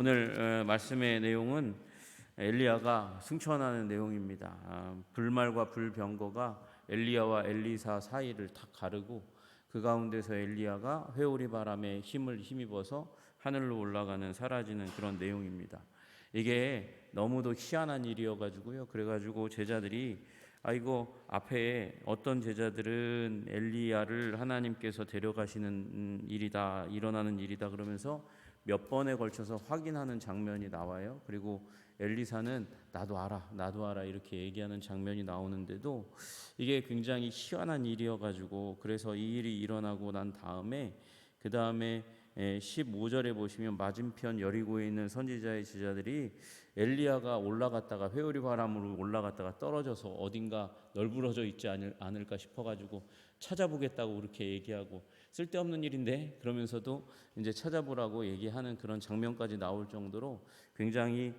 오늘 말씀의 내용은 엘리야가 승천하는 내용입니다. 불말과 불병거가 엘리야와 엘리사 사이를 탁 가르고 그 가운데서 엘리야가 회오리 바람에 힘입어서 하늘로 올라가는 사라지는 그런 내용입니다. 이게 너무도 희한한 일이어가지고요. 그래가지고 제자들이 이거 앞에 어떤 제자들은 엘리야를 하나님께서 데려가시는 일이다, 일어나는 일이다 그러면서 몇 번에 걸쳐서 확인하는 장면이 나와요. 그리고 엘리사는 나도 알아 이렇게 얘기하는 장면이 나오는데도 이게 굉장히 희한한 일이어가지고 그래서 이 일이 일어나고 난 다음에 그 다음에 15절에 보시면 맞은편 여리고에 있는 선지자의 제자들이 엘리야가 올라갔다가 회오리 바람으로 올라갔다가 떨어져서 어딘가 널브러져 있지 않을까 싶어가지고 찾아보겠다고 그렇게 얘기하고 쓸데없는 일인데 그러면서도 이제 찾아보라고 얘기하는 그런 장면까지 나올 정도로 굉장히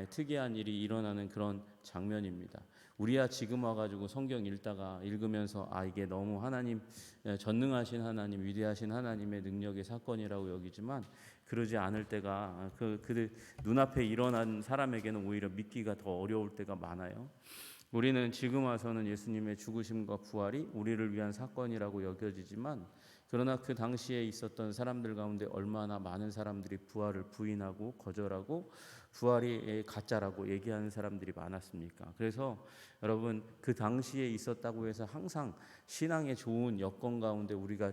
특이한 일이 일어나는 그런 장면입니다. 우리야 지금 와가지고 성경 읽으면서 이게 너무 하나님 전능하신 하나님 위대하신 하나님의 능력의 사건이라고 여기지만 그러지 않을 때가 그 눈앞에 일어난 사람에게는 오히려 믿기가 더 어려울 때가 많아요. 우리는 지금 와서는 예수님의 죽으심과 부활이 우리를 위한 사건이라고 여겨지지만 그러나 그 당시에 있었던 사람들 가운데 얼마나 많은 사람들이 부활을 부인하고 거절하고 부활이 가짜라고 얘기하는 사람들이 많았습니까? 그래서 여러분 그 당시에 있었다고 해서 항상 신앙의 좋은 여건 가운데 우리가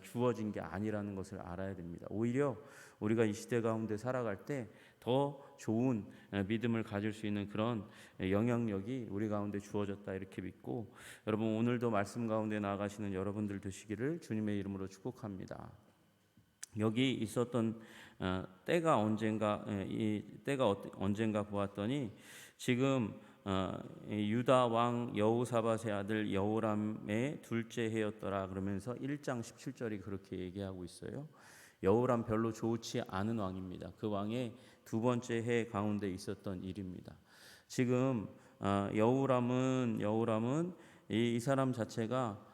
주어진 게 아니라는 것을 알아야 됩니다. 오히려 우리가 이 시대 가운데 살아갈 때 더 좋은 믿음을 가질 수 있는 그런 영향력이 우리 가운데 주어졌다 이렇게 믿고 여러분 오늘도 말씀 가운데 나아가시는 여러분들 되시기를 주님의 이름으로 축복합니다. 여기 있었던 때가 언젠가 보았더니 지금 유다 왕 여호사밧의 아들 여호람의 둘째 해였더라 그러면서 1장 17절이 그렇게 얘기하고 있어요. 여호람 별로 좋지 않은 왕입니다. 그 왕의 두 번째 해 가운데 있었던 일입니다. 지금 여호람은 이 사람 자체가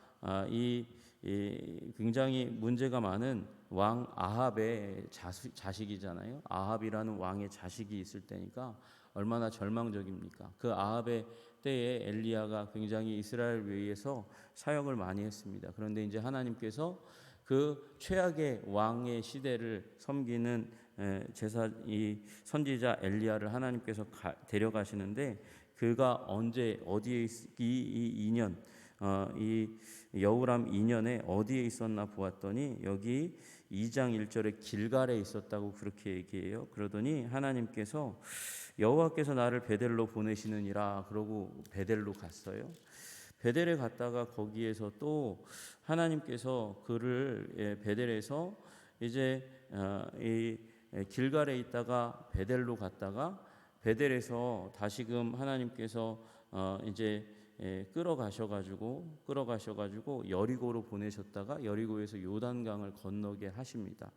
굉장히 문제가 많은 왕 아합의 자식이잖아요. 아합이라는 왕의 자식이 있을 때니까 얼마나 절망적입니까? 그 아합의 때에 엘리야가 굉장히 이스라엘 위해서 사역을 많이 했습니다. 그런데 이제 하나님께서 그 최악의 왕의 시대를 섬기는 이 선지자 엘리야를 하나님께서 데려가시는데 그가 언제 어디에 이 2년 이 여호람 2년에 어디에 있었나 보았더니 여기 2장 1절에 길갈에 있었다고 그렇게 얘기해요. 그러더니 하나님께서 여호와께서 나를 베델로 보내시느니라 그러고 베델로 갔어요. 베델에 갔다가 거기에서 또 하나님께서 그를 베델에서 이제 이 길갈에 있다가 베델로 갔다가 베델에서 다시금 하나님께서 이제 끌어가셔가지고 여리고로 보내셨다가 여리고에서 요단강을 건너게 하십니다.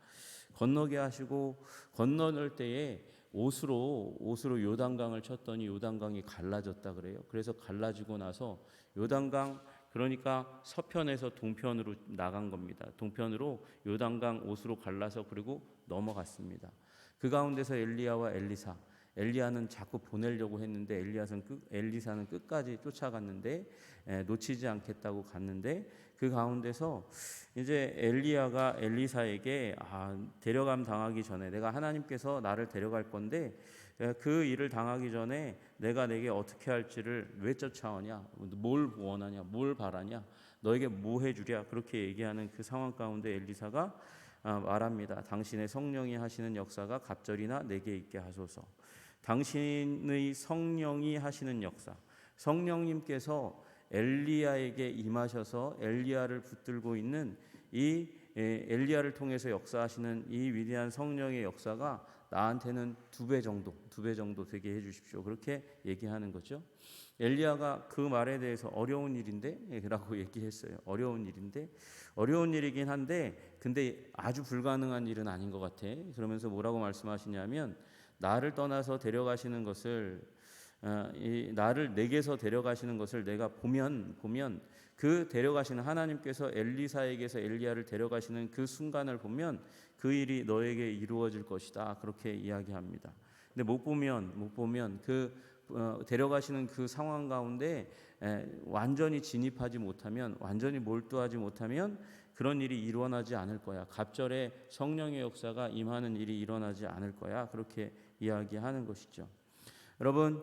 건너게 하시고 건너는 때에 옷으로 요단강을 쳤더니 요단강이 갈라졌다 그래요. 그래서 갈라지고 나서 요단강 그러니까 서편에서 동편으로 나간 겁니다. 동편으로 요단강 옷으로 갈라서 그리고 넘어갔습니다. 그 가운데서 엘리야와 엘리야는 자꾸 보내려고 했는데 엘리사는 끝까지 쫓아갔는데 놓치지 않겠다고 갔는데 그 가운데서 이제 엘리야가 엘리사에게 데려감 당하기 전에 내가 하나님께서 나를 데려갈 건데 그 일을 당하기 전에 내가 내게 어떻게 할지를 왜 쫓아오냐, 뭘 원하냐, 뭘 바라냐, 너에게 뭐 해주랴 그렇게 얘기하는 그 상황 가운데 엘리사가 말합니다. 당신의 성령이 하시는 역사가 갑절이나 내게 있게 하소서. 당신의 성령이 하시는 역사, 성령님께서 엘리야에게 임하셔서 엘리야를 붙들고 있는 이 엘리야를 통해서 역사하시는 이 위대한 성령의 역사가 나한테는 두 배 정도 되게 해주십시오. 그렇게 얘기하는 거죠. 엘리야가 그 말에 대해서 어려운 일인데 라고 얘기했어요. 어려운 일이긴 한데 근데 아주 불가능한 일은 아닌 것 같아. 그러면서 뭐라고 말씀하시냐면 나를 떠나서 데려가시는 것을 나를 내게서 데려가시는 것을 내가 보면 그 데려가시는 하나님께서 엘리사에게서 엘리야를 데려가시는 그 순간을 보면 그 일이 너에게 이루어질 것이다. 그렇게 이야기합니다. 근데 못 보면 그 데려가시는 그 상황 가운데 완전히 진입하지 못하면, 완전히 몰두하지 못하면 그런 일이 일어나지 않을 거야. 갑절에 성령의 역사가 임하는 일이 일어나지 않을 거야. 그렇게 이야기하는 것이죠. 여러분,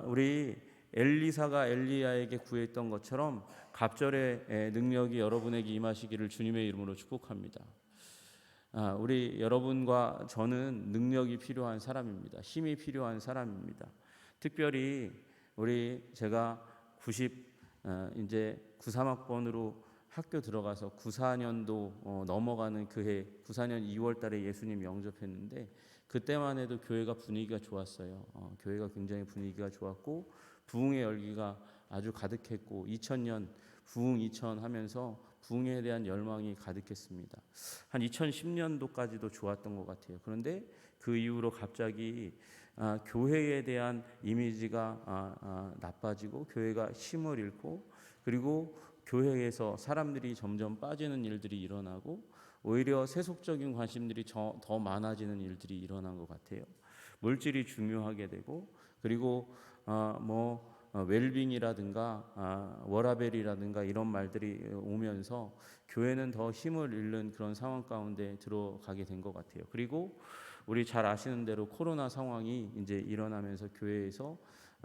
우리 엘리사가 엘리야에게 구했던 것처럼 갑절의 능력이 여러분에게 임하시기를 주님의 이름으로 축복합니다. 우리 여러분과 저는 능력이 필요한 사람입니다. 힘이 필요한 사람입니다. 특별히 제가 이제 93학번으로 학교 들어가서 94년도 넘어가는 그해 94년 2월 달에 예수님 영접했는데 그때만 해도 교회가 분위기가 좋았어요. 교회가 굉장히 분위기가 좋았고 부흥의 열기가 아주 가득했고 2000년 부흥 2000 하면서 부흥에 대한 열망이 가득했습니다. 한 2010년도까지도 좋았던 것 같아요. 그런데 그 이후로 갑자기 교회에 대한 이미지가 나빠지고 교회가 힘을 잃고 그리고 교회에서 사람들이 점점 빠지는 일들이 일어나고 오히려 세속적인 관심들이 더 많아지는 일들이 일어난 것 같아요. 물질이 중요하게 되고 그리고 웰빙이라든가 워라벨이라든가 이런 말들이 오면서 교회는 더 힘을 잃는 그런 상황 가운데 들어가게 된 것 같아요. 그리고 우리 잘 아시는 대로 코로나 상황이 이제 일어나면서 교회에서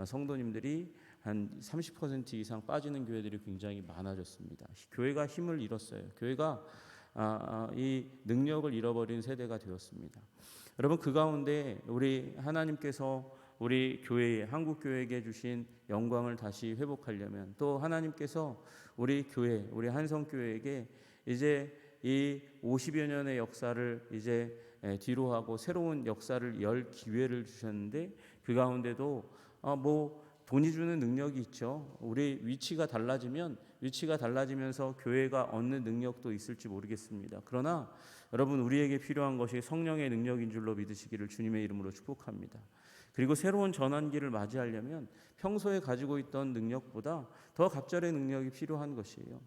성도님들이 한 30% 이상 빠지는 교회들이 굉장히 많아졌습니다. 교회가 힘을 잃었어요. 교회가 이 능력을 잃어버린 세대가 되었습니다. 여러분, 그 가운데 우리 하나님께서 우리 교회, 한국 교회에게 주신 영광을 다시 회복하려면 또 하나님께서 우리 교회, 우리 한성교회에게 이제 이 50여 년의 역사를 이제 뒤로 하고 새로운 역사를 열 기회를 주셨는데 그 가운데도 돈이 주는 능력이 있죠. 우리 위치가 달라지면서 교회가 얻는 능력도 있을지 모르겠습니다. 그러나 여러분, 우리에게 필요한 것이 성령의 능력인 줄로 믿으시기를 주님의 이름으로 축복합니다. 그리고 새로운 전환기를 맞이하려면 평소에 가지고 있던 능력보다 더 갑절의 능력이 필요한 것이에요.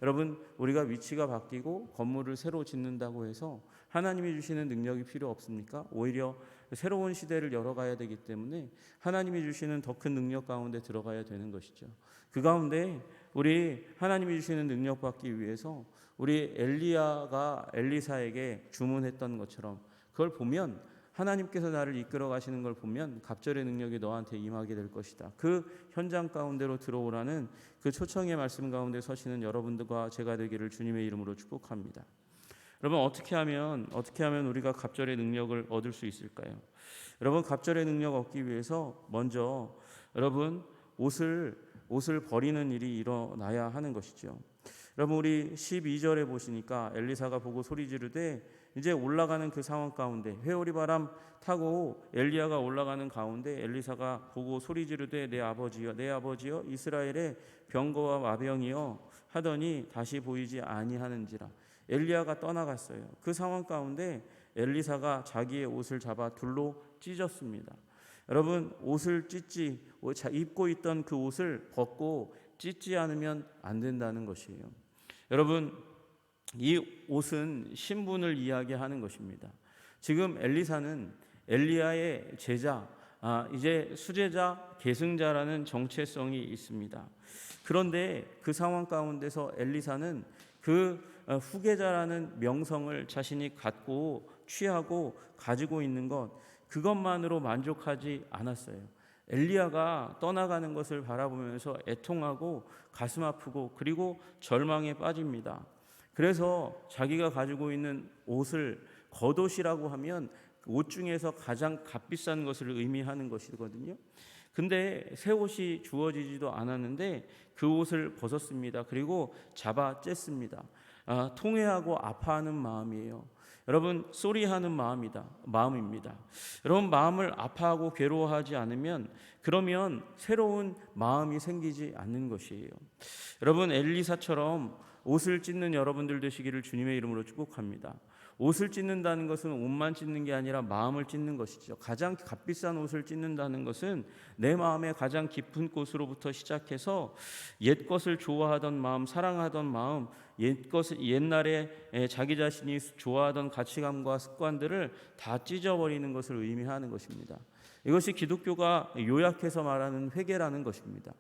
여러분, 우리가 위치가 바뀌고 건물을 새로 짓는다고 해서 하나님이 주시는 능력이 필요 없습니까? 오히려 새로운 시대를 열어가야 되기 때문에 하나님이 주시는 더 큰 능력 가운데 들어가야 되는 것이죠. 그 가운데 우리 하나님이 주시는 능력 받기 위해서 우리 엘리야가 엘리사에게 주문했던 것처럼 그걸 보면 하나님께서 나를 이끌어 가시는 걸 보면 갑절의 능력이 너한테 임하게 될 것이다. 그 현장 가운데로 들어오라는 그 초청의 말씀 가운데 서시는 여러분들과 제가 되기를 주님의 이름으로 축복합니다. 여러분, 어떻게 하면 우리가 갑절의 능력을 얻을 수 있을까요? 여러분, 갑절의 능력 얻기 위해서 먼저 여러분 옷을 버리는 일이 일어나야 하는 것이죠. 여러분, 우리 12절에 보시니까 엘리사가 보고 소리 지르되 이제 올라가는 그 상황 가운데 회오리 바람 타고 엘리야가 올라가는 가운데 엘리사가 보고 소리 지르되 내 아버지여 이스라엘의 병거와 마병이여 하더니 다시 보이지 아니하는지라. 엘리야가 떠나갔어요. 그 상황 가운데 엘리사가 자기의 옷을 잡아 둘로 찢었습니다. 여러분, 입고 있던 그 옷을 벗고 찢지 않으면 안 된다는 것이에요. 여러분, 이 옷은 신분을 이야기하는 것입니다. 지금 엘리사는 엘리야의 제자, 이제 수제자, 계승자라는 정체성이 있습니다. 그런데 그 상황 가운데서 엘리사는 그 후계자라는 명성을 자신이 갖고 취하고 가지고 있는 그것만으로 만족하지 않았어요. 엘리야가 떠나가는 것을 바라보면서 애통하고 가슴 아프고 그리고 절망에 빠집니다. 그래서 자기가 가지고 있는 옷을 겉옷이라고 하면 옷 중에서 가장 값비싼 것을 의미하는 것이거든요. 근데 새 옷이 주어지지도 않았는데 그 옷을 벗었습니다. 그리고 잡아 쬐습니다. 통회하고 아파하는 마음이에요. 여러분, 쏘리하는 마음입니다. 여러분, 마음을 아파하고 괴로워하지 않으면 그러면 새로운 마음이 생기지 않는 것이에요. 여러분, 엘리사처럼 옷을 찢는 여러분들 되시기를 주님의 이름으로 축복합니다. 옷을 찢는다는 것은 옷만 찢는 게 아니라 마음을 찢는 것이죠. 가장 값비싼 옷을 찢는다는 것은 내 마음의 가장 깊은 곳으로부터 시작해서 옛 것을 좋아하던 마음, 사랑하던 마음, 옛날에 자기 자신이 좋아하던 가치관과 습관들을 다 찢어버리는 것을 의미하는 것입니다. 이것이 기독교가 요약해서 말하는 회개라는 것입니다.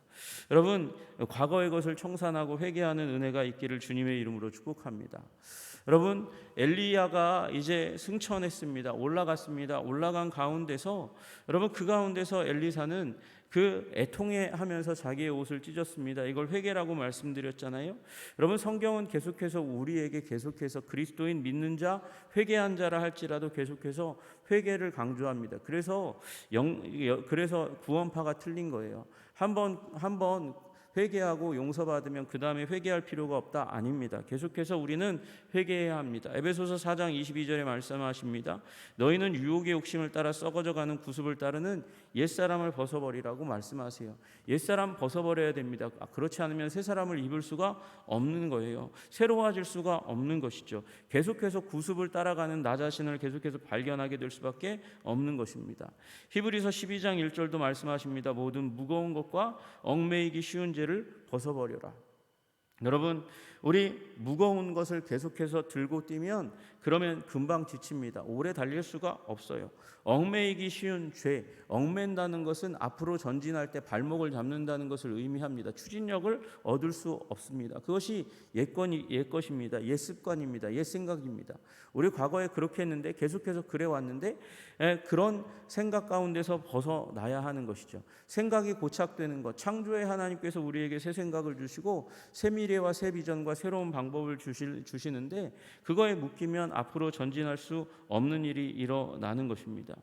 여러분, 과거의 것을 청산하고 회개하는 은혜가 있기를 주님의 이름으로 축복합니다. 여러분, 엘리야가 이제 승천했습니다. 올라갔습니다. 올라간 가운데서 여러분, 그 가운데서 엘리사는 그 애통해하면서 자기의 옷을 찢었습니다. 이걸 회개라고 말씀드렸잖아요. 여러분, 성경은 계속해서 우리에게 계속해서 그리스도인 믿는 자, 회개한 자라 할지라도 계속해서 회개를 강조합니다. 그래서 구원파가 틀린 거예요. 한번 회개하고 용서받으면 그 다음에 회개할 필요가 없다? 아닙니다. 계속해서 우리는 회개해야 합니다. 에베소서 4장 22절에 말씀하십니다. 너희는 유혹의 욕심을 따라 썩어져가는 구습을 따르는 옛사람을 벗어버리라고 말씀하세요. 옛사람 벗어버려야 됩니다. 그렇지 않으면 새 사람을 입을 수가 없는 거예요. 새로워질 수가 없는 것이죠. 계속해서 구습을 따라가는 나 자신을 계속해서 발견하게 될 수밖에 없는 것입니다. 히브리서 12장 1절도 말씀하십니다. 모든 무거운 것과 얽매이기 쉬운 죄를 벗어버려라. 여러분, 우리 무거운 것을 계속해서 들고 뛰면 그러면 금방 지칩니다. 오래 달릴 수가 없어요. 얽매이기 쉬운 죄, 얽맨다는 것은 앞으로 전진할 때 발목을 잡는다는 것을 의미합니다. 추진력을 얻을 수 없습니다. 그것이 옛 것입니다. 옛 습관입니다. 옛 생각입니다. 우리 과거에 그렇게 했는데 계속해서 그래 왔는데 그런 생각 가운데서 벗어나야 하는 것이죠. 생각이 고착되는 것, 창조의 하나님께서 우리에게 새 생각을 주시고 새 미래와 새 비전과 새로운 방법을 주시는데 그거에 묶이면 앞으로 전진할 수 없는 일이 일어나는 것입니다.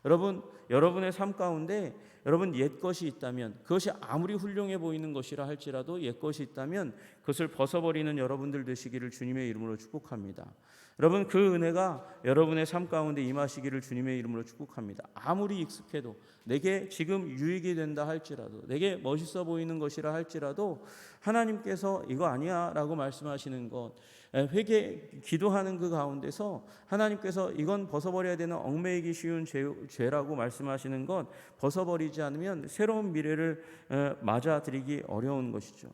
여러분, 여러분의 삶 가운데 여러분 옛 것이 있다면 그것이 아무리 훌륭해 보이는 것이라 할지라도 옛 것이 있다면 그것을 벗어버리는 여러분들 되시기를 주님의 이름으로 축복합니다. 여러분, 그 은혜가 여러분의 삶 가운데 임하시기를 주님의 이름으로 축복합니다. 아무리 익숙해도 내게 지금 유익이 된다 할지라도 내게 멋있어 보이는 것이라 할지라도 하나님께서 이거 아니야 라고 말씀하시는 것, 기도하는 그 가운데서 하나님께서 이건 벗어버려야 되는 얽매이기 쉬운 죄라고 말씀하시는 것 벗어버리지 않으면 새로운 미래를 맞아들이기 어려운 것이죠.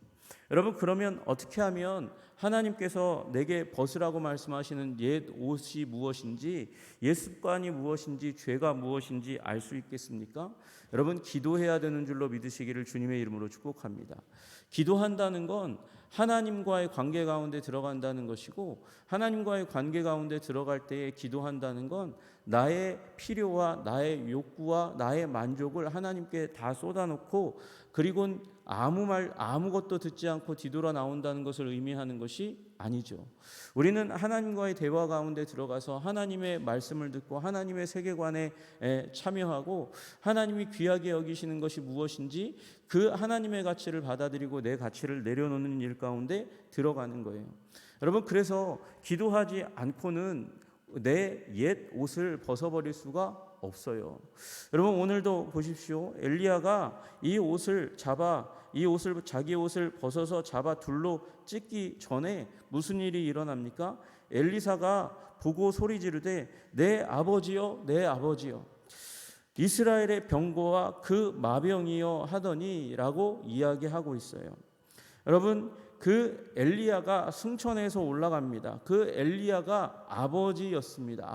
여러분, 그러면 어떻게 하면 하나님께서 내게 벗으라고 말씀하시는 옛 옷이 무엇인지, 옛 습관이 무엇인지, 죄가 무엇인지 알 수 있겠습니까? 여러분, 기도해야 되는 줄로 믿으시기를 주님의 이름으로 축복합니다. 기도한다는 건 하나님과의 관계 가운데 들어간다는 것이고, 하나님과의 관계 가운데 들어갈 때에 기도한다는 건 나의 필요와 나의 욕구와 나의 만족을 하나님께 다 쏟아놓고 그리고 아무것도 듣지 않고 뒤돌아 나온다는 것을 의미하는 것이 아니죠. 우리는 하나님과의 대화 가운데 들어가서 하나님의 말씀을 듣고 하나님의 세계관에 참여하고 하나님이 귀하게 여기시는 것이 무엇인지 그 하나님의 가치를 받아들이고 내 가치를 내려놓는 일 가운데 들어가는 거예요. 여러분, 그래서 기도하지 않고는 내 옛 옷을 벗어버릴 수가 없어요. 여러분, 오늘도 보십시오. 엘리야가 자기 옷을 벗어서 잡아 둘로 찢기 전에 무슨 일이 일어납니까? 엘리사가 보고 소리 지르되 내 아버지여, 내 아버지여, 이스라엘의 병거와 그 마병이여 하더니라고 이야기하고 있어요. 여러분, 그 엘리야가 승천해서 올라갑니다. 그 엘리야가 아버지였습니다.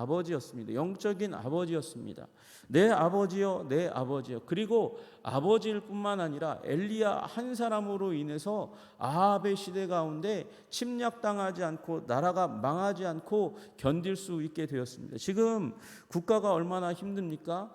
영적인 아버지였습니다. 내 아버지요, 내 아버지요. 그리고 아버지일 뿐만 아니라 엘리야 한 사람으로 인해서 아합의 시대 가운데 침략당하지 않고 나라가 망하지 않고 견딜 수 있게 되었습니다. 지금 국가가 얼마나 힘듭니까?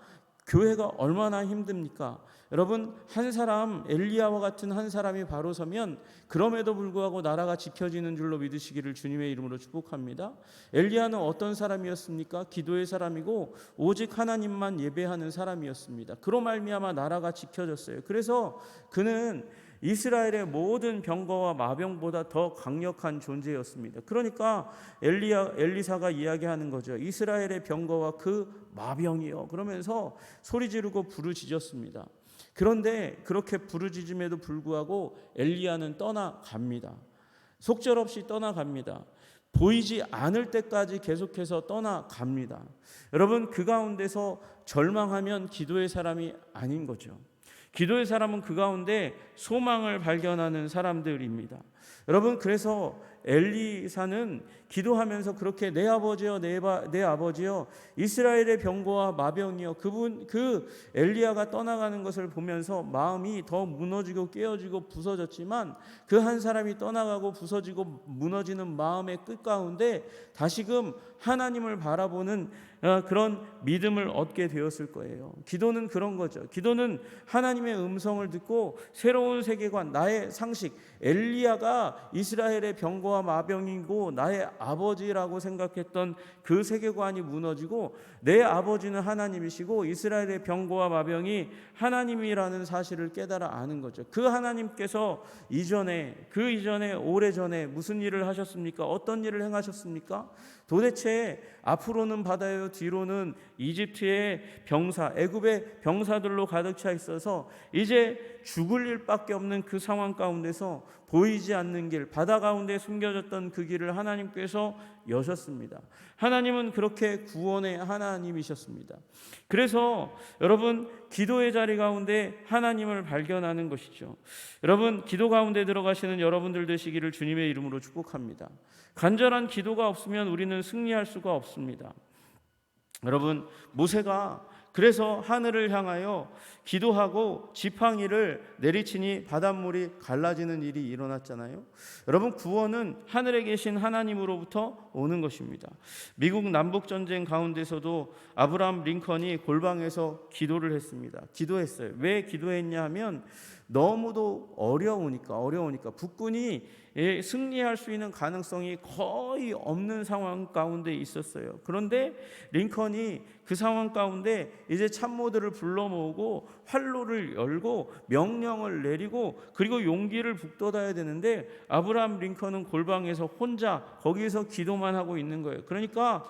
교회가 얼마나 힘듭니까? 여러분, 한 사람, 엘리야와 같은 한 사람이 바로 서면 그럼에도 불구하고 나라가 지켜지는 줄로 믿으시기를 주님의 이름으로 축복합니다. 엘리야는 어떤 사람이었습니까? 기도의 사람이고 오직 하나님만 예배하는 사람이었습니다. 그로 말미암아 나라가 지켜졌어요. 그래서 그는 이스라엘의 모든 병거와 마병보다 더 강력한 존재였습니다. 그러니까 엘리사가 이야기하는 거죠. 이스라엘의 병거와 그 마병이요. 그러면서 소리 지르고 부르짖었습니다. 그런데 그렇게 부르짖음에도 불구하고 엘리야는 떠나갑니다. 속절없이 떠나갑니다. 보이지 않을 때까지 계속해서 떠나갑니다. 여러분, 그 가운데서 절망하면 기도의 사람이 아닌 거죠. 기도의 사람은 그 가운데 소망을 발견하는 사람들입니다. 여러분, 그래서 엘리사는 기도하면서 그렇게 내 아버지여, 내 아버지여, 이스라엘의 병거와 마병이여, 그 엘리야가 떠나가는 것을 보면서 마음이 더 무너지고 깨어지고 부서졌지만 그 한 사람이 떠나가고 부서지고 무너지는 마음의 끝 가운데 다시금 하나님을 바라보는 그런 믿음을 얻게 되었을 거예요. 기도는 그런 거죠. 기도는 하나님의 음성을 듣고 새로운 세계관, 나의 상식, 엘리야가 이스라엘의 병거와 마병이고 나의 아버지라고 생각했던 그 세계관이 무너지고 내 아버지는 하나님이시고 이스라엘의 병거와 마병이 하나님이라는 사실을 깨달아 아는 거죠. 그 하나님께서 그 이전에 오래전에 무슨 일을 하셨습니까? 어떤 일을 행하셨습니까? 도대체 앞으로는 바다요, 뒤로는 이집트의 병사, 애굽의 병사들로 가득 차 있어서 이제 죽을 일밖에 없는 그 상황 가운데서 보이지 않는 길, 바다 가운데 숨겨졌던 그 길을 하나님께서 여셨습니다. 하나님은 그렇게 구원의 하나님이셨습니다. 그래서 여러분, 기도의 자리 가운데 하나님을 발견하는 것이죠. 여러분, 기도 가운데 들어가시는 여러분들 되시기를 주님의 이름으로 축복합니다. 간절한 기도가 없으면 우리는 승리할 수가 없습니다. 여러분, 모세가 그래서 하늘을 향하여 기도하고 지팡이를 내리치니 바닷물이 갈라지는 일이 일어났잖아요. 여러분, 구원은 하늘에 계신 하나님으로부터 오는 것입니다. 미국 남북전쟁 가운데서도 아브라함 링컨이 골방에서 기도를 했습니다. 기도했어요. 왜 기도했냐 하면 너무도 어려우니까 북군이 승리할 수 있는 가능성이 거의 없는 상황 가운데 있었어요. 그런데 링컨이 그 상황 가운데 이제 참모들을 불러 모으고 활로를 열고 명령을 내리고 그리고 용기를 북돋아야 되는데 아브라함 링컨은 골방에서 혼자 거기에서 기도만 하고 있는 거예요. 그러니까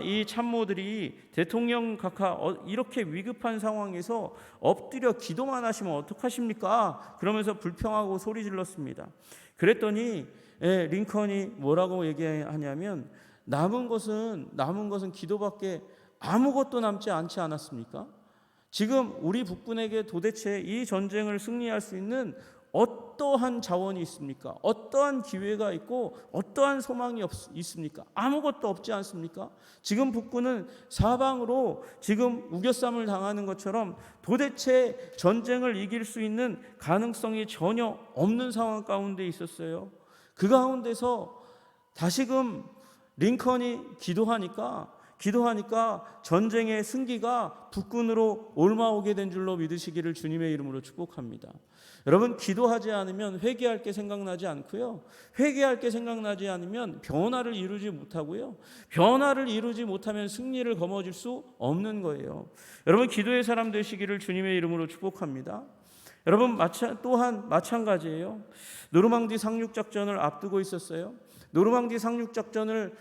이 참모들이 대통령 각하 이렇게 위급한 상황에서 엎드려 기도만 하시면 어떡하십니까? 그러면서 불평하고 소리 질렀습니다. 그랬더니 링컨이 뭐라고 얘기하냐면 남은 것은 기도밖에 아무것도 남지 않지 않았습니까? 지금 우리 북군에게 도대체 이 전쟁을 승리할 수 있는 어떠한 자원이 있습니까? 어떠한 기회가 있고 어떠한 소망이 있습니까? 아무것도 없지 않습니까? 지금 북군은 사방으로 지금 우겨쌈을 당하는 것처럼 도대체 전쟁을 이길 수 있는 가능성이 전혀 없는 상황 가운데 있었어요. 그 가운데서 다시금 링컨이 기도하니까 전쟁의 승기가 북군으로 옮아오게 된 줄로 믿으시기를 주님의 이름으로 축복합니다. 여러분, 기도하지 않으면 회개할 게 생각나지 않고요. 회개할 게 생각나지 않으면 변화를 이루지 못하고요. 변화를 이루지 못하면 승리를 거머쥘 수 없는 거예요. 여러분, 기도의 사람 되시기를 주님의 이름으로 축복합니다. 여러분, 또한 마찬가지예요. 노르망디 상륙작전을 앞두고 있었어요. 노르망디 상륙작전을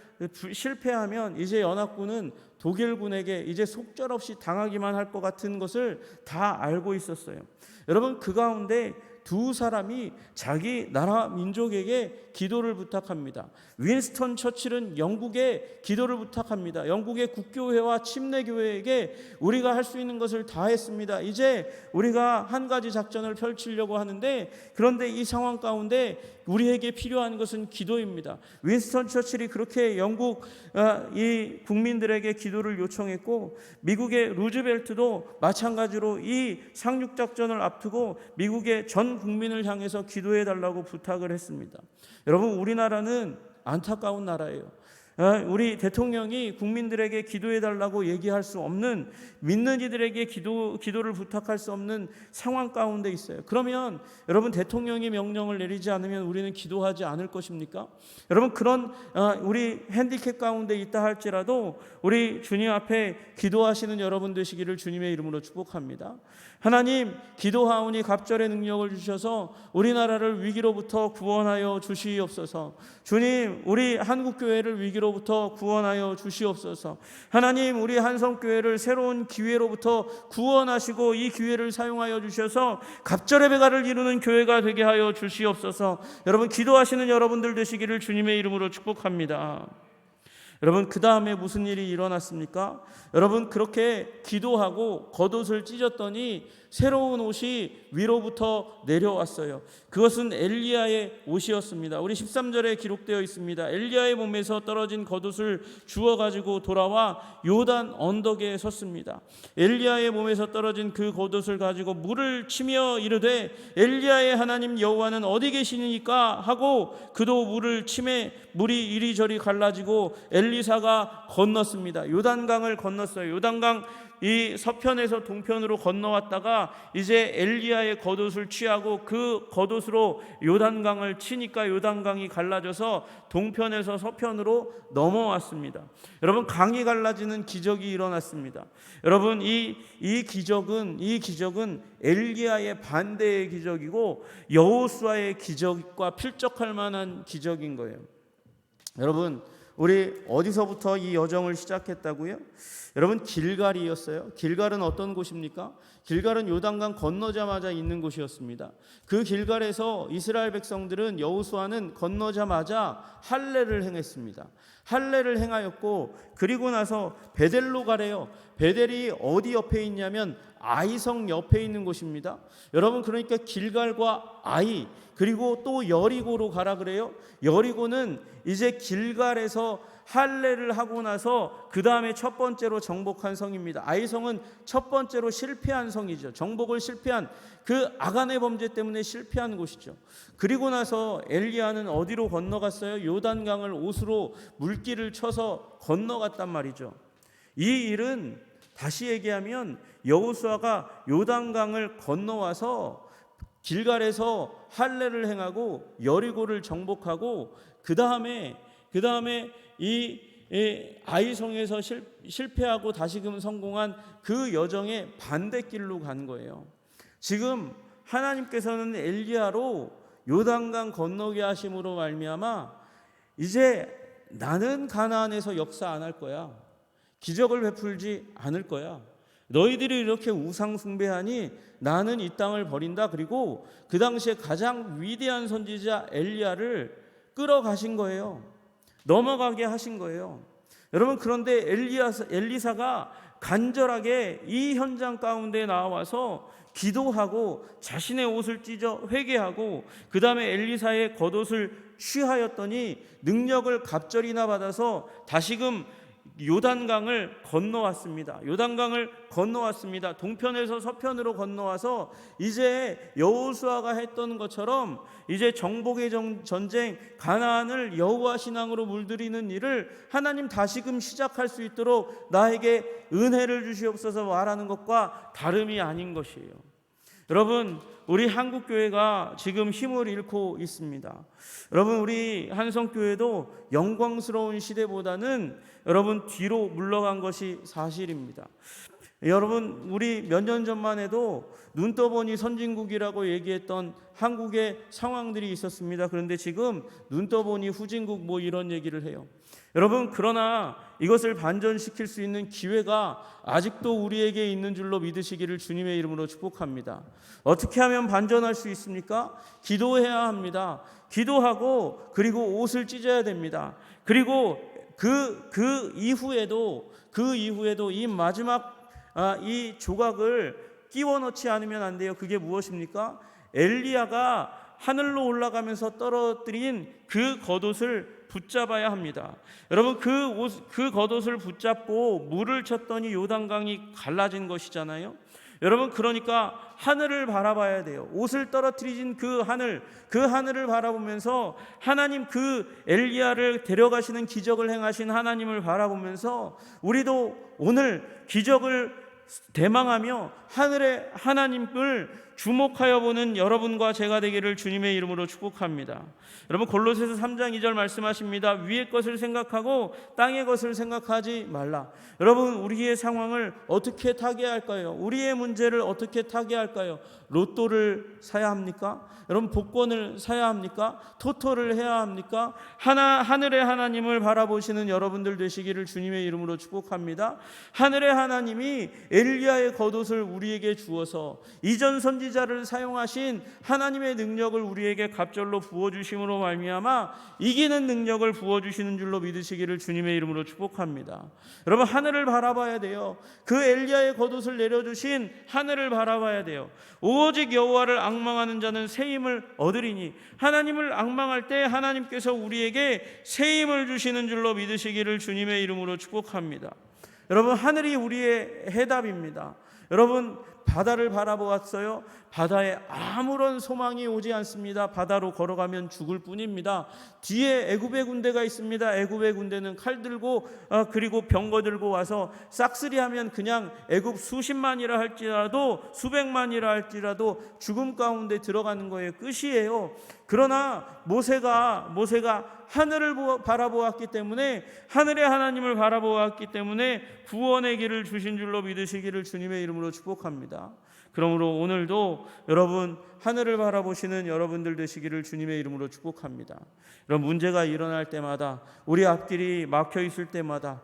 실패하면 이제 연합군은 독일군에게 이제 속절없이 당하기만 할 것 같은 것을 다 알고 있었어요. 여러분, 그 가운데 두 사람이 자기 나라 민족에게 기도를 부탁합니다. 윈스턴 처칠은 영국에 기도를 부탁합니다. 영국의 국교회와 침례교회에게 우리가 할 수 있는 것을 다 했습니다. 이제 우리가 한 가지 작전을 펼치려고 하는데 그런데 이 상황 가운데 우리에게 필요한 것은 기도입니다. 윈스턴 처칠이 그렇게 영국 이 국민들에게 기도를 요청했고 미국의 루즈벨트도 마찬가지로 이 상륙작전을 앞두고 미국의 전 국민을 향해서 기도해 달라고 부탁을 했습니다. 여러분, 우리나라는 안타까운 나라예요. 우리 대통령이 국민들에게 기도해 달라고 얘기할 수 없는, 믿는 이들에게 기도를 부탁할 수 없는 상황 가운데 있어요. 그러면 여러분, 대통령이 명령을 내리지 않으면 우리는 기도하지 않을 것입니까? 여러분, 그런 우리 핸디캡 가운데 있다 할지라도 우리 주님 앞에 기도하시는 여러분 되시기를 주님의 이름으로 축복합니다. 하나님, 기도하오니 갑절의 능력을 주셔서 우리나라를 위기로부터 구원하여 주시옵소서. 주님, 우리 한국교회를 위기로 위기로부터 구원하여 주시옵소서. 하나님, 우리 한성교회를 새로운 기회로부터 구원하시고 이 기회를 사용하여 주셔서 갑절의 배가를 이루는 교회가 되게 하여 주시옵소서. 여러분, 기도하시는 여러분들 되시기를 주님의 이름으로 축복합니다. 여러분, 그 다음에 무슨 일이 일어났습니까? 여러분, 그렇게 기도하고 겉옷을 찢었더니 새로운 옷이 위로부터 내려왔어요. 그것은 엘리야의 옷이었습니다. 우리 13절에 기록되어 있습니다. 엘리야의 몸에서 떨어진 겉옷을 주워가지고 돌아와 요단 언덕에 섰습니다. 엘리야의 몸에서 떨어진 그 겉옷을 가지고 물을 치며 이르되 엘리야의 하나님 여호와는 어디 계시니까 하고 그도 물을 치매 물이 이리저리 갈라지고 엘리사가 건넜습니다. 요단강을 건넜어요. 요단강 이 서편에서 동편으로 건너왔다가 이제 엘리야의 겉옷을 취하고 그 겉옷으로 요단강을 치니까 요단강이 갈라져서 동편에서 서편으로 넘어왔습니다. 여러분, 강이 갈라지는 기적이 일어났습니다. 여러분, 이 기적은 엘리야의 반대의 기적이고 여호수아의 기적과 필적할 만한 기적인 거예요. 여러분, 우리 어디서부터 이 여정을 시작했다고요? 여러분, 길갈이었어요. 길갈은 어떤 곳입니까? 길갈은 요단강 건너자마자 있는 곳이었습니다. 그 길갈에서 이스라엘 백성들은 여호수아는 건너자마자 할례를 행했습니다. 할례를 행하였고 그리고 나서 베델로 가래요. 베델이 어디 옆에 있냐면 아이성 옆에 있는 곳입니다. 여러분, 그러니까 길갈과 아이 그리고 또 여리고로 가라 그래요. 여리고는 이제 길갈에서 할례를 하고 나서 그 다음에 첫 번째로 정복한 성입니다. 아이성은 첫 번째로 실패한 성이죠. 정복을 실패한 그 아간의 범죄 때문에 실패한 곳이죠. 그리고 나서 엘리야는 어디로 건너갔어요? 요단강을 옷으로 물길을 쳐서 건너갔단 말이죠. 이 일은 다시 얘기하면 여호수아가 요단강을 건너와서 길갈에서 할례를 행하고 여리고를 정복하고 그 다음에 이 아이성에서 실패하고 다시금 성공한 그 여정의 반대길로 간 거예요. 지금 하나님께서는 엘리야로 요단강 건너게 하심으로 말미암아 이제 나는 가나안에서 역사 안 할 거야. 기적을 베풀지 않을 거야. 너희들이 이렇게 우상 숭배하니 나는 이 땅을 버린다. 그리고 그 당시에 가장 위대한 선지자 엘리야를 끌어가신 거예요. 넘어가게 하신 거예요. 여러분, 그런데 엘리사가 간절하게 이 현장 가운데 나와서 기도하고 자신의 옷을 찢어 회개하고 그 다음에 엘리사의 겉옷을 취하였더니 능력을 갑절이나 받아서 다시금 요단강을 건너왔습니다. 요단강을 건너왔습니다. 동편에서 서편으로 건너와서 이제 여호수아가 했던 것처럼 이제 정복의 전쟁 가나안을 여호와 신앙으로 물들이는 일을 하나님 다시금 시작할 수 있도록 나에게 은혜를 주시옵소서 말하는 것과 다름이 아닌 것이에요. 여러분, 우리 한국교회가 지금 힘을 잃고 있습니다. 여러분, 우리 한성교회도 영광스러운 시대보다는 여러분 뒤로 물러간 것이 사실입니다. 여러분, 우리 몇 년 전만 해도 눈 떠보니 선진국이라고 얘기했던 한국의 상황들이 있었습니다. 그런데 지금 눈 떠보니 후진국 뭐 이런 얘기를 해요. 여러분, 그러나 이것을 반전시킬 수 있는 기회가 아직도 우리에게 있는 줄로 믿으시기를 주님의 이름으로 축복합니다. 어떻게 하면 반전할 수 있습니까? 기도해야 합니다. 기도하고 그리고 옷을 찢어야 됩니다. 그리고 그 이후에도 이 마지막 이 조각을 끼워 넣지 않으면 안 돼요. 그게 무엇입니까? 엘리야가 하늘로 올라가면서 떨어뜨린 그 겉옷을 붙잡아야 합니다. 여러분, 그 겉옷을 붙잡고 물을 쳤더니 요단강이 갈라진 것이잖아요. 여러분, 그러니까 하늘을 바라봐야 돼요. 옷을 떨어뜨린 그 하늘을 바라보면서 하나님, 그 엘리야를 데려가시는 기적을 행하신 하나님을 바라보면서 우리도 오늘 기적을 대망하며 하늘의 하나님을 주목하여 보는 여러분과 제가 되기를 주님의 이름으로 축복합니다. 여러분, 골로새서 3장 2절 말씀하십니다. 위의 것을 생각하고 땅의 것을 생각하지 말라. 여러분, 우리의 상황을 어떻게 타개할까요? 우리의 문제를 어떻게 타개할까요? 로또를 사야 합니까? 여러분, 복권을 사야 합니까? 토토를 해야 합니까? 하늘의 하나님을 바라보시는 여러분들 되시기를 주님의 이름으로 축복합니다. 하늘의 하나님이 엘리야의 겉옷을 우리에게 주어서 이전 선지자를 사용하신 하나님의 능력을 우리에게 갑절로 부어주심으로 말미암아 이기는 능력을 부어주시는 줄로 믿으시기를 주님의 이름으로 축복합니다. 여러분, 하늘을 바라봐야 돼요. 그 엘리야의 겉옷을 내려주신 하늘을 바라봐야 돼요. 오직 여호와를 앙망하는 자는 새 힘을 얻으리니, 하나님을 앙망할 때 하나님께서 우리에게 새 힘을 주시는 줄로 믿으시기를 주님의 이름으로 축복합니다. 여러분, 하늘이 우리의 해답입니다. 여러분, 바다를 바라보았어요? 바다에 아무런 소망이 오지 않습니다. 바다로 걸어가면 죽을 뿐입니다. 뒤에 애굽의 군대가 있습니다. 애굽의 군대는 칼 들고 그리고 병거 들고 와서 싹쓸이하면 그냥 애굽 수십만이라 할지라도 수백만이라 할지라도 죽음 가운데 들어가는 거에 끝이에요. 그러나 모세가 하늘을 바라보았기 때문에, 하늘의 하나님을 바라보았기 때문에 구원의 길을 주신 줄로 믿으시기를 주님의 이름으로 축복합니다. 그러므로 오늘도 여러분, 하늘을 바라보시는 여러분들 되시기를 주님의 이름으로 축복합니다. 이런 문제가 일어날 때마다, 우리 앞길이 막혀 있을 때마다,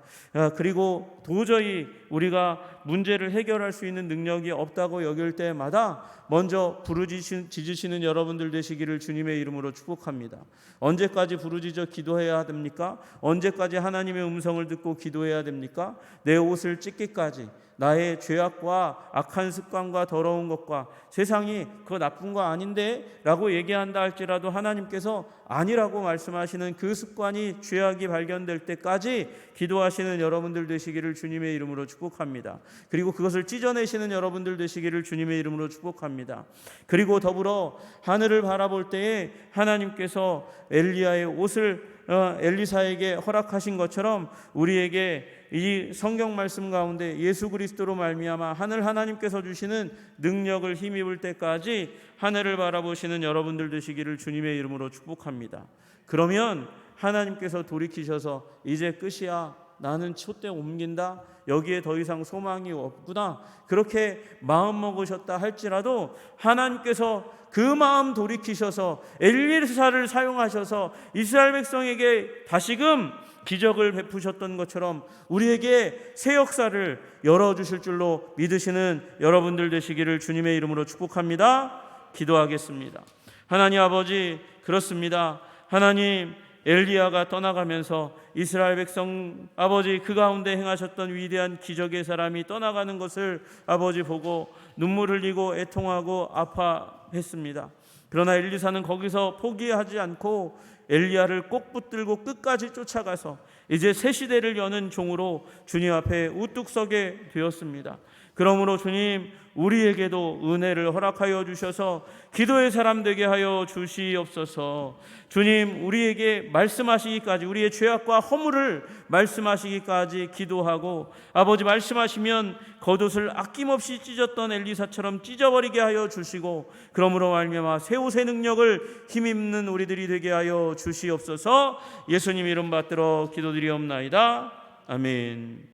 그리고 도저히 우리가 문제를 해결할 수 있는 능력이 없다고 여길 때마다 먼저 부르짖으시는 여러분들 되시기를 주님의 이름으로 축복합니다. 언제까지 부르짖어 기도해야 됩니까? 언제까지 하나님의 음성을 듣고 기도해야 됩니까? 내 옷을 찢기까지, 나의 죄악과 악한 습관과 더러운 것과 세상이 그거 나쁜 거 아닌데 라고 얘기한다 할지라도 하나님께서 아니라고 말씀하시는 그 습관이, 죄악이 발견될 때까지 기도하시는 여러분들 되시기를 주님의 이름으로 축복합니다. 그리고 그것을 찢어내시는 여러분들 되시기를 주님의 이름으로 축복합니다. 그리고 더불어 하늘을 바라볼 때에 하나님께서 엘리야의 옷을 엘리사에게 허락하신 것처럼 우리에게 이 성경 말씀 가운데 예수 그리스도로 말미암아 하늘 하나님께서 주시는 능력을 힘입을 때까지 하늘을 바라보시는 여러분들 되시기를 주님의 이름으로 축복합니다. 그러면 하나님께서 돌이키셔서 이제 끝이야, 나는 촛대 옮긴다, 여기에 더 이상 소망이 없구나, 그렇게 마음 먹으셨다 할지라도 하나님께서 그 마음 돌이키셔서 엘리사를 사용하셔서 이스라엘 백성에게 다시금 기적을 베푸셨던 것처럼 우리에게 새 역사를 열어주실 줄로 믿으시는 여러분들 되시기를 주님의 이름으로 축복합니다. 기도하겠습니다. 하나님 아버지, 그렇습니다. 하나님, 엘리야가 떠나가면서 이스라엘 백성 아버지 그 가운데 행하셨던 위대한 기적의 사람이 떠나가는 것을 아버지 보고 눈물 흘리고 애통하고 아파했습니다. 그러나 엘리사는 거기서 포기하지 않고 엘리야를 꼭 붙들고 끝까지 쫓아가서 이제 새 시대를 여는 종으로 주님 앞에 우뚝 서게 되었습니다. 그러므로 주님, 우리에게도 은혜를 허락하여 주셔서 기도의 사람 되게 하여 주시옵소서. 주님, 우리에게 말씀하시기까지, 우리의 죄악과 허물을 말씀하시기까지 기도하고, 아버지 말씀하시면 겉옷을 아낌없이 찢었던 엘리사처럼 찢어버리게 하여 주시고, 그러므로 말미암아 새 옷의 능력을 힘입는 우리들이 되게 하여 주시옵소서. 예수님 이름 받들어 기도드리옵나이다. 아멘.